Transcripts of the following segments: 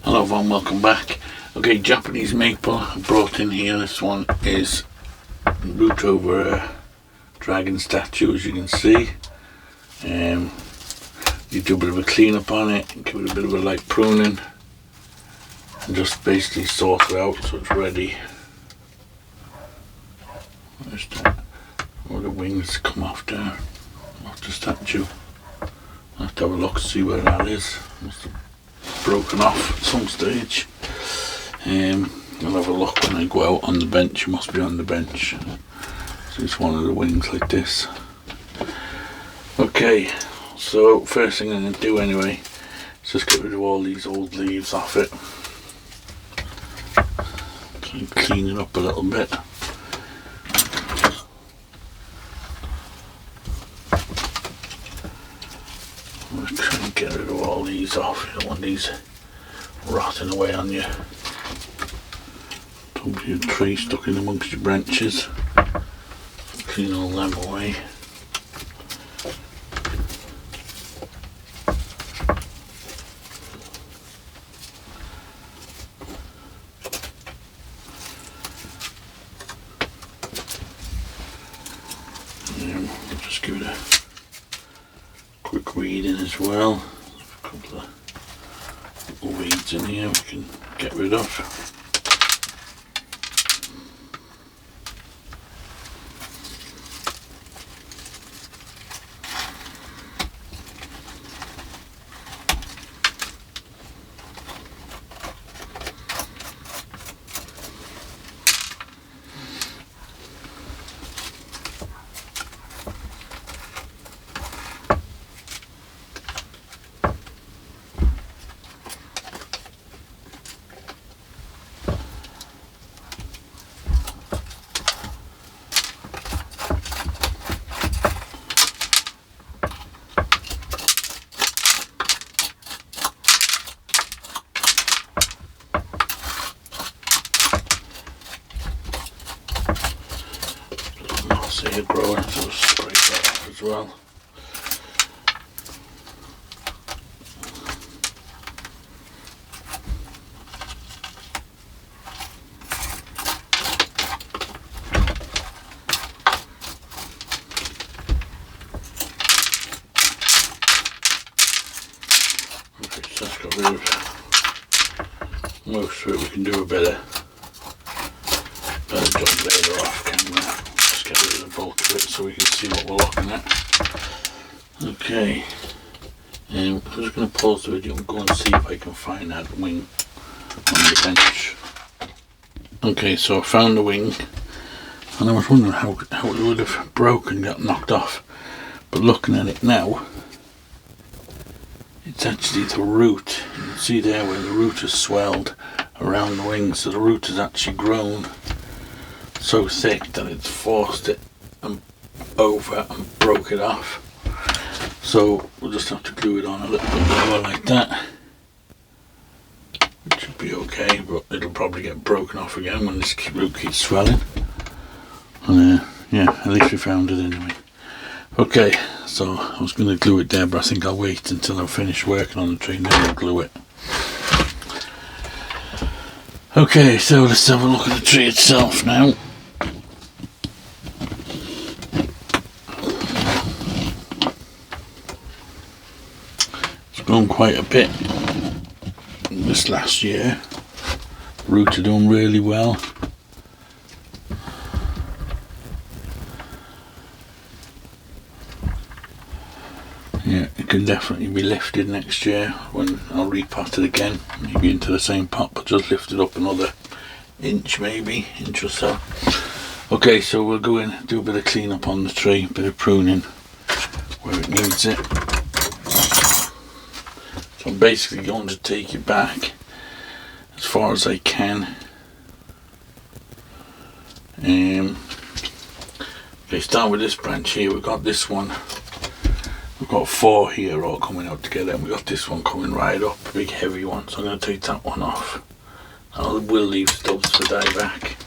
Hello everyone, welcome back. Okay, Japanese maple brought in here. This one is root over a dragon statue, as you can see. You do a bit of a clean up on it, give it a bit of a light pruning, and just basically sort it out so it's ready. Where's that? Where the wings come off there, off the statue. I'll have to have a look to see where that is. Must have broken off at some stage. I'll have a look when I go out on the bench. It must be on the bench. So it's one of the wings like this. Okay, so first thing I'm going to do anyway is just get rid of all these old leaves off it. Try and clean it up a little bit. I'm just trying to get rid of all these off. You don't want these rotting away on you. Don't be a tree stuck in amongst your branches. Clean all them away. Just give it a quick weeding as well. A couple of weeds in here we can get rid of. See it growing, so spray that off as well. Okay, so that's got rid of most of it. We can do a better job later off camera. Get rid of the bulk of it so we can see what we're looking at. Okay, I'm just going to pause the video and go and see if I can find that wing on the bench. Okay, so I found the wing, and I was wondering how it would have broken, got knocked off, but looking at it now, it's actually the root. You can see there where the root has swelled around the wing, so the root has actually grown so thick that it's forced it over and broke it off. So we'll just have to glue it on a little bit lower like that, which should be okay, but it'll probably get broken off again when this root keeps swelling. And yeah, at least we found it anyway. Okay, so I was going to glue it there, but I think I'll wait until I've finished working on the tree and then I'll glue it. Okay, so let's have a look at the tree itself now. Grown quite a bit this last year. Roots are doing really well. Yeah, it can definitely be lifted next year when I'll repot it again, maybe into the same pot, but just lift it up another inch, maybe inch or so. Okay, so we'll go in, do a bit of clean up on the tree, a bit of pruning where it needs it. So I'm basically going to take it back as far as I can. Okay, start with this branch here. We've got this one. We've got 4 here all coming out together, and we've got this one coming right up, a big heavy one. So I'm going to take that one off. I will leave stubs for dye back,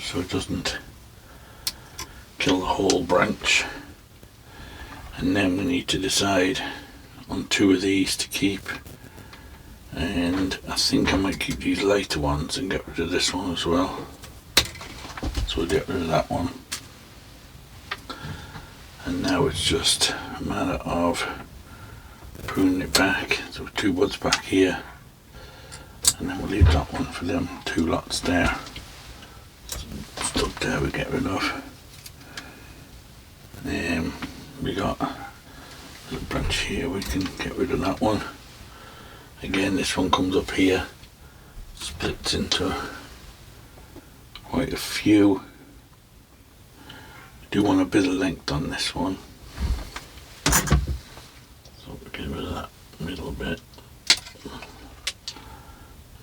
so it doesn't kill the whole branch. And then we need to decide on 2 of these to keep And I think I might keep these lighter ones and get rid of this one as well. So we'll get rid of that one. And now it's just a matter of pruning it back. So 2 buds back here, and then we'll leave that one for them 2 lots there. Stuff there we get rid of. We got a branch here, we can get rid of that one. Again, this one comes up here, splits into quite a few. Do want a bit of length on this one, so we'll get rid of that middle bit.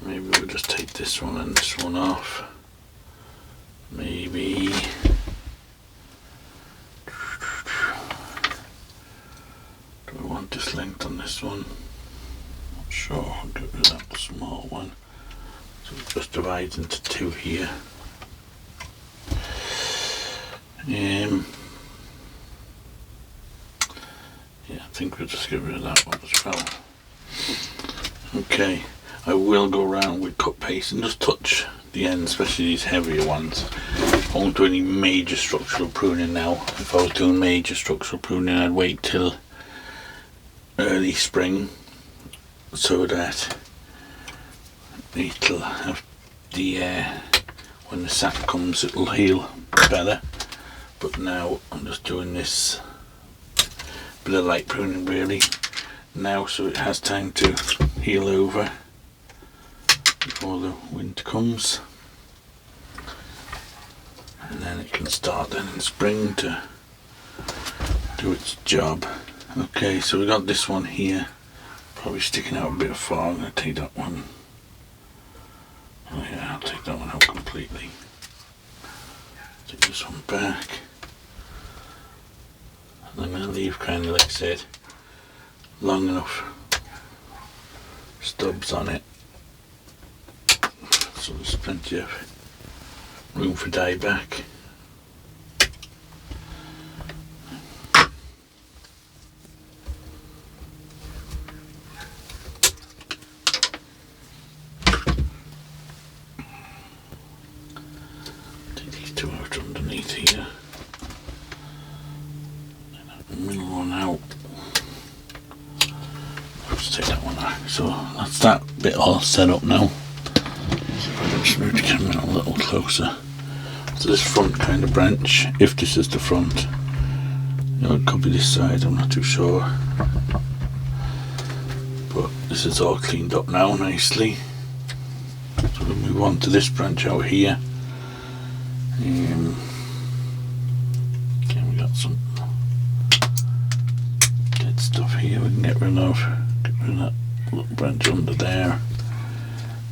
Maybe we'll just take this one and this one off. Maybe do I want this length on this one? Not sure. I'll get rid of that small one. So it just divides into 2 here. Yeah, I think we'll just get rid of that one as well. Okay, I will go around with cut paste and just touch the ends, especially these heavier ones. I won't do any major structural pruning now. If I was doing major structural pruning, I'd wait till early spring so that it'll have the when the sap comes, it'll heal better. But now I'm just doing this bit of light pruning really now, so it has time to heal over before the winter comes, and then it can start then in spring to do its job. Okay, so we got this one here, probably sticking out a bit far. I'm going to take that one. Oh yeah, I'll take that one out completely. Take this one back. And I'm going to leave kind of, like I said, long enough stubs on it so there's plenty of room for dye back. Take these 2 out underneath here. Middle one out. Let's take that one out. So that's that bit all set up now. So if I can just move the camera a little closer. So this front kind of branch, if this is the front, you know, it could be this side, I'm not too sure. But this is all cleaned up now nicely. So we'll move on to this branch out here. Again, we got some dead stuff here we can get rid of. Get rid of that little branch under there.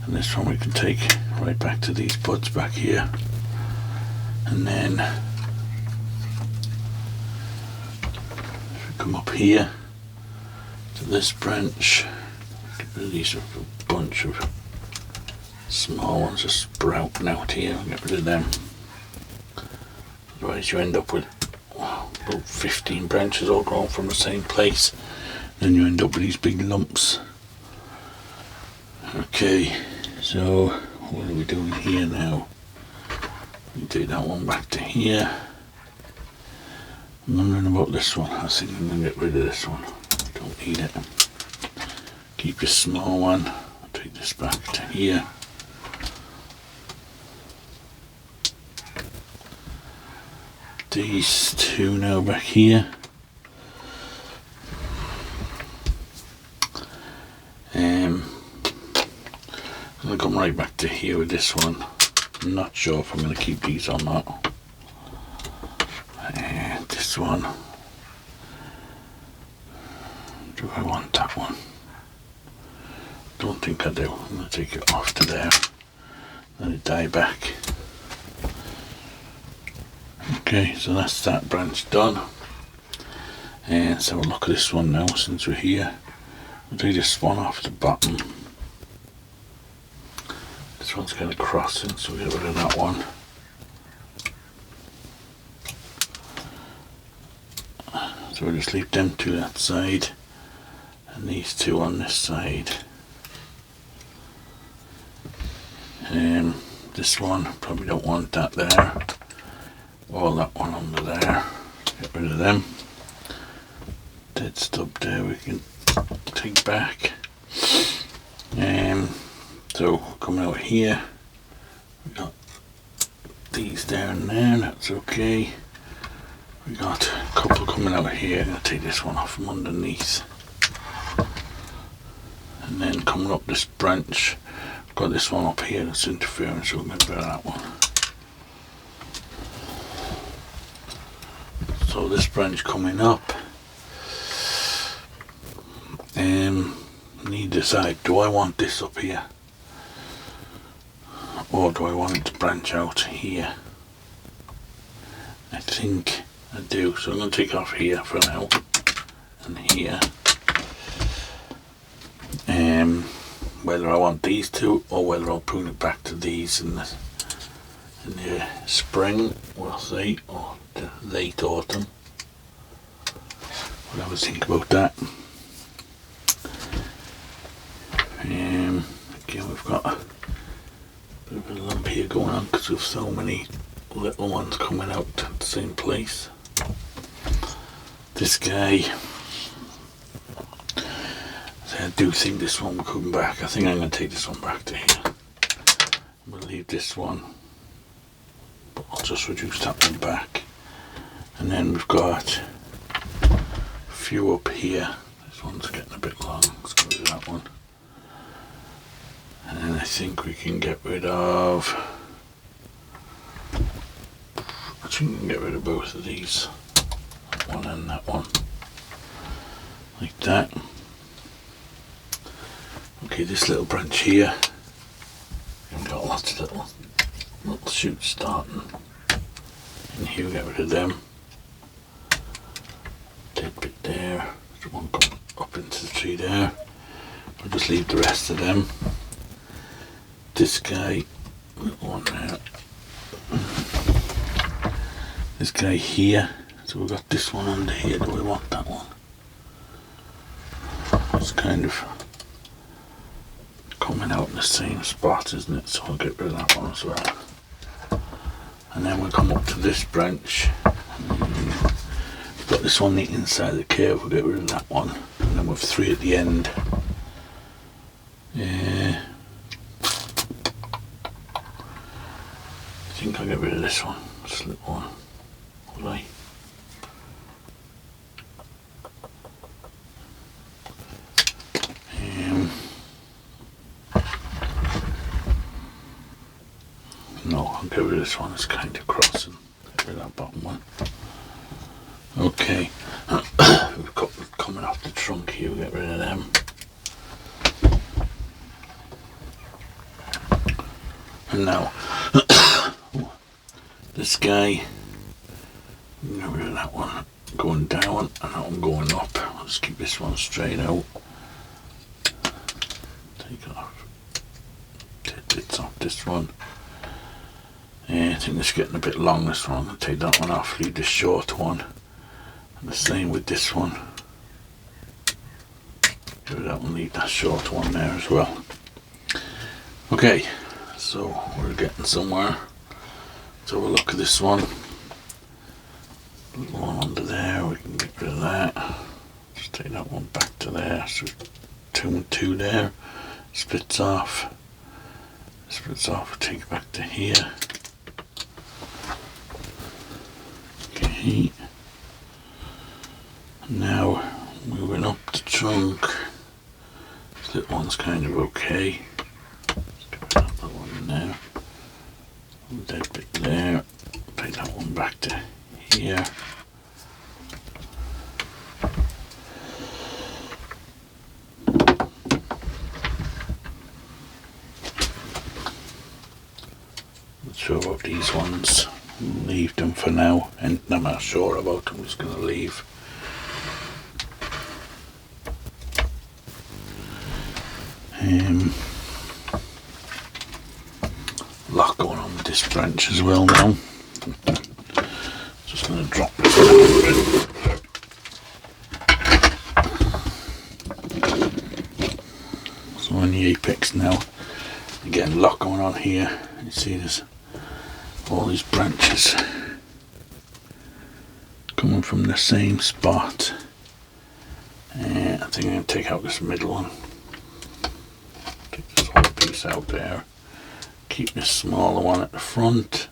And this one we can take right back to these buds back here. And then if we come up here to this branch, get rid of these, a bunch of small ones just sprouting out here, get rid of them. Otherwise you end up with about 15 branches all grown from the same place. Then you end up with these big lumps. Okay, so what are we doing here now? We take that one back to here. I'm wondering about this one. I think I'm going to get rid of this one. Don't need it. Keep your small one. Take this back to here. These 2 now back here. I'm going to come right back to here with this one. I'm not sure if I'm going to keep these or not. And this one. Do I want that one? Don't think I do. I'm going to take it off to there. Let it die back. Okay, so that's that branch done. And let's have a look at this one now since we're here. We'll do this one off the bottom. This one's kind of crossing, so we'll get rid of that one. So we'll just leave them 2 that side and these 2 on this side. This one, probably don't want that there, or that one under there. Get rid of them. Dead stub there we can take back. So coming out here, we got these down there, that's okay. We got a couple coming out here. I'm going to take this one off from underneath. And then coming up this branch, I've got this one up here that's interfering, so we're going to get rid of that one. So this branch coming up, need to decide, do I want this up here? Or do I want it to branch out here? I think I do, so I'm going to take off here for now, and here. Whether I want these two, or whether I'll prune it back to these in the spring, we'll see, or the late autumn. We'll have a think about that. Again, we've got a bit of a lump here going on because we've so many little ones coming out at the same place. This guy, I do think this one will come back. I think I'm going to take this one back to here. We'll leave this one, but I'll just reduce that one back. And then we've got a few up here. This one's getting a bit long. Let's go with that one. And then I think we can get rid of, I think we can get rid of both of these. That one and that one. Like that. Okay, this little branch here, we've got lots of little shoots starting. And here we get rid of them. Dead bit there. There's one going up into the tree there. We'll just leave the rest of them. This guy, little one there. This guy here. So we've got this one under here. Do we want that one? It's kind of coming out in the same spot, isn't it? So I'll get rid of that one as well. And then we'll come up to this branch. We've got this one the inside of the curve, we'll get rid of that one. And then we've three at the end. Yeah. I think I'll get rid of this one. This little one. Will I? No, I'll get rid of this one, it's kind of crossing. Get rid of that bottom one. Okay, we've got coming off the trunk here, we'll get rid of them. And now, this guy, get rid of that one going down and that one going up. Let's keep this one straight out. Take off bits off this one. Yeah, I think this is getting a bit long, this one. I'll take that one off, leave this short one. And the same with this one. Get rid of that one, leave that short one there as well. Okay, so we're getting somewhere. So we'll look at this one. Little one under there, we can get rid of that. Just take that one back to there. So 2 and 2 there. Splits off. Splits off, take it back to here. Okay. Now moving up the trunk. This little one's kind of okay. Let's get rid of that one there. Dead bit there. Take that one back to here. Not sure about these ones. Leave them for now, and I'm not sure about them. I'm just going to leave. A lot going on with this branch as well now. Just going to drop this down. So on the apex now, Again, a lot going on here. You see there's all these branches coming from the same spot. And I think I'm going to take out this middle one. Take this whole piece out there. Keep this smaller one at the front.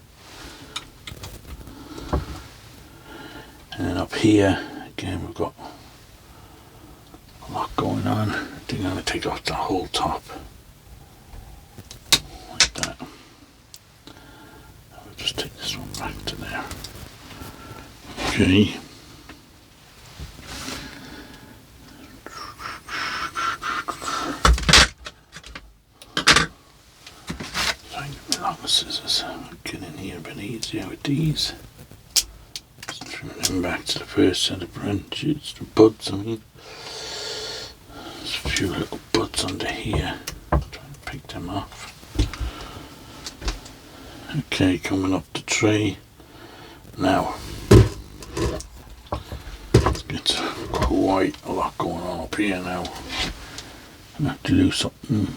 And then up here, again, we've got a lot going on. I think I'm going to take off the whole top. Like that. I'll just take this one back to there. Okay. Scissors. Get in here a bit easier with these. Just trim them back to the first set of branches, the buds I mean. There's a few little buds under here. Try and pick them off. Okay, coming up the tray. Now, let's get quite a lot going on up here now. I have to do something.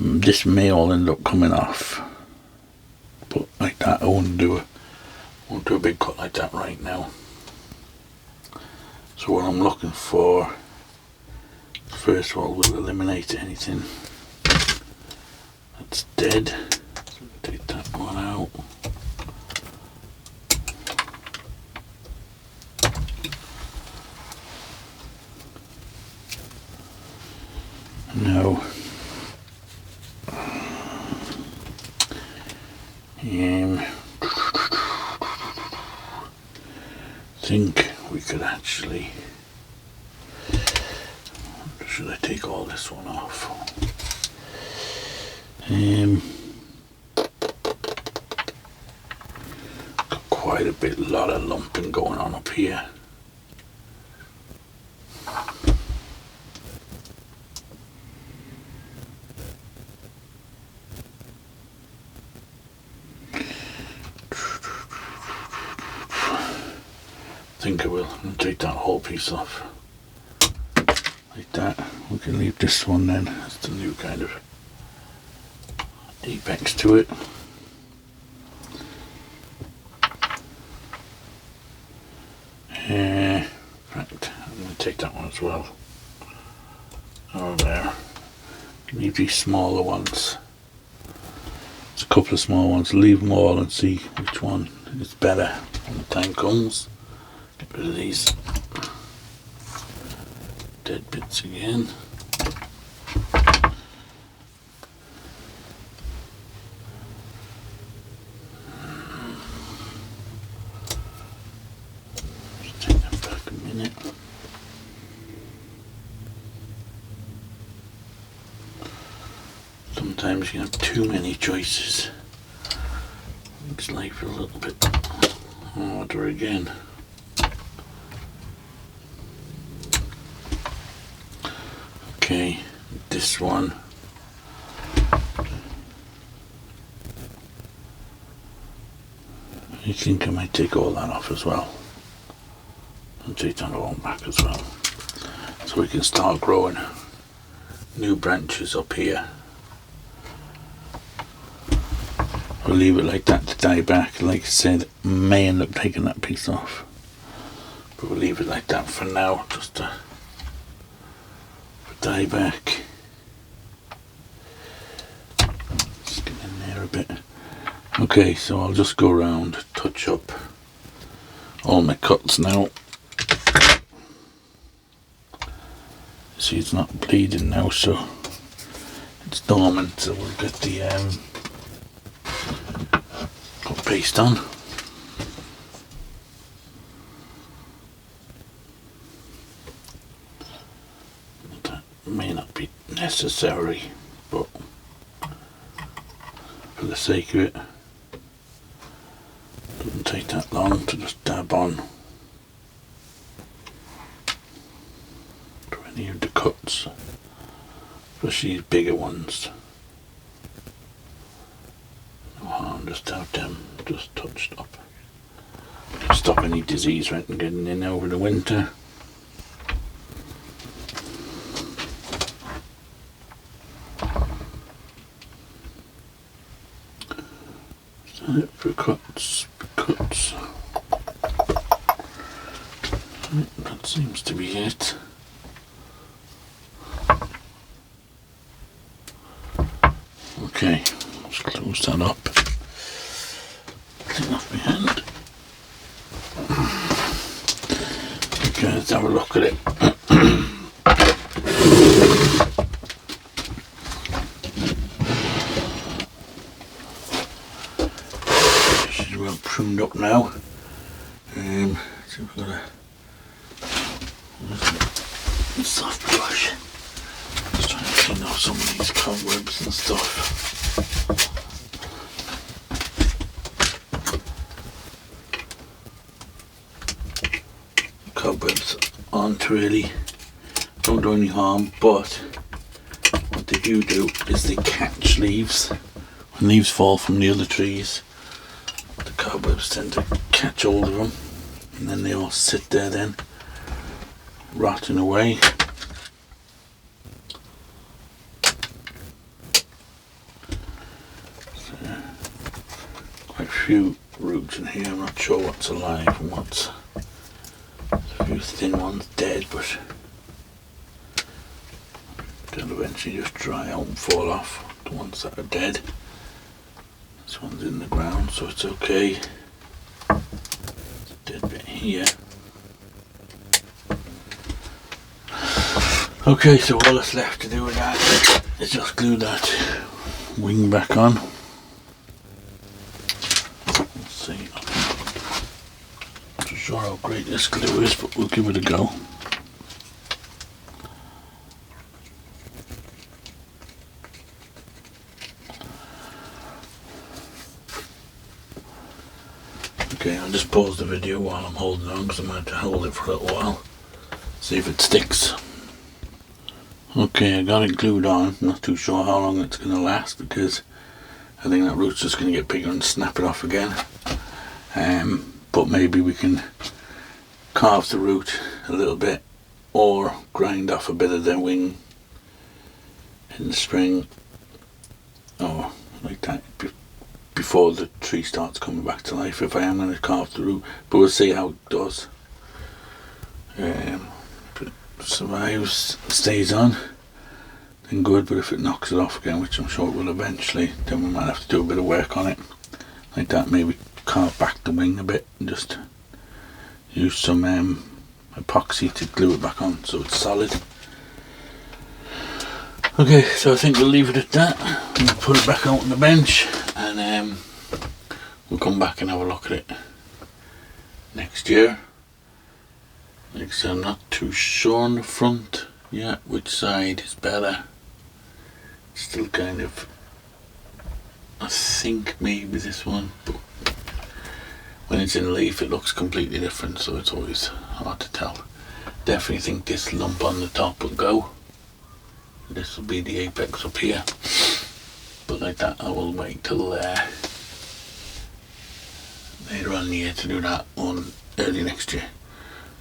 This may all end up coming off, but like that I won't do a big cut like that right now. So what I'm looking for, first of all, we'll eliminate anything that's dead. So take that one out. Now I think we could actually, should I take all this one off? Got quite a lot of lumping going on up here. I think I will. I'm going to take that whole piece off. Like that. We can leave this one then. That's the new kind of apex to it. In fact, I'm going to take that one as well. Over there. Leave these smaller ones. There's a couple of small ones. Leave them all and see which one is better when the time comes. Get rid of these dead bits again. Just take that back a minute. Sometimes you have too many choices. Makes life a little bit harder again. Okay, this one. I think I might take all that off as well. And take that all back as well. So we can start growing new branches up here. We'll leave it like that to die back. Like I said, may end up taking that piece off. But we'll leave it like that for now, just to die back. Just get in there a bit. Okay, so I'll just go around, touch up all my cuts now. See, it's not bleeding now, so it's dormant, so we'll get the cut paste on. May not be necessary, but for the sake of it, doesn't take that long to just dab on to any of the cuts, especially these bigger ones. No harm just to have them just touched up. Stop any disease from getting in over the winter. Cuts. That seems to be it. Okay, let's close that up. Clean off my hand. Okay, let's have a look at it. She's well pruned up now. So we've got a soft brush. Just trying to clean off some of these cobwebs and stuff. Cobwebs aren't really, don't do any harm, but what they do is they catch leaves. When leaves fall from the other trees, the cobwebs tend to catch hold of them, and then they all sit there then, rotting away. So, quite a few roots in here. I'm not sure what's alive and what's, a few thin ones dead, but they'll eventually just dry out and fall off. The ones that are dead. This one's in the ground, so it's okay. Dead bit here. Okay, so all that's left to do with that is just glue that wing back on. Let's see. I'm not sure how great this glue is, but we'll give it a go. Okay, I'll just pause the video while I'm holding on, because I'm going to hold it for a little while. See if it sticks. Okay, I got it glued on. I'm not too sure how long it's going to last, because I think that root's just going to get bigger and snap it off again. But maybe we can carve the root a little bit, or grind off a bit of their wing in the spring, or like that, before the tree starts coming back to life, if I am going to carve the root. But we'll see how it does. If it survives, stays on, then good, but if it knocks it off again, which I'm sure it will eventually, then we might have to do a bit of work on it. Like that, maybe carve back the wing a bit and just use some epoxy to glue it back on so it's solid. Okay, so I think we'll leave it at that. We'll put it back out on the bench, and we'll come back and have a look at it next year. Like I said, I'm not too sure on the front yet which side is better. Still kind of, I think maybe this one, but when it's in leaf it looks completely different, so it's always hard to tell. Definitely think this lump on the top will go. This will be the apex up here, but like that I will wait till later on in the year to do that, on early next year.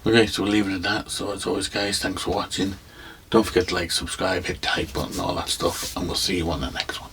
Okay, so we'll leave it at that. So as always guys, thanks for watching. Don't forget to like, subscribe, hit the like button, all that stuff, and we'll see you on the next one.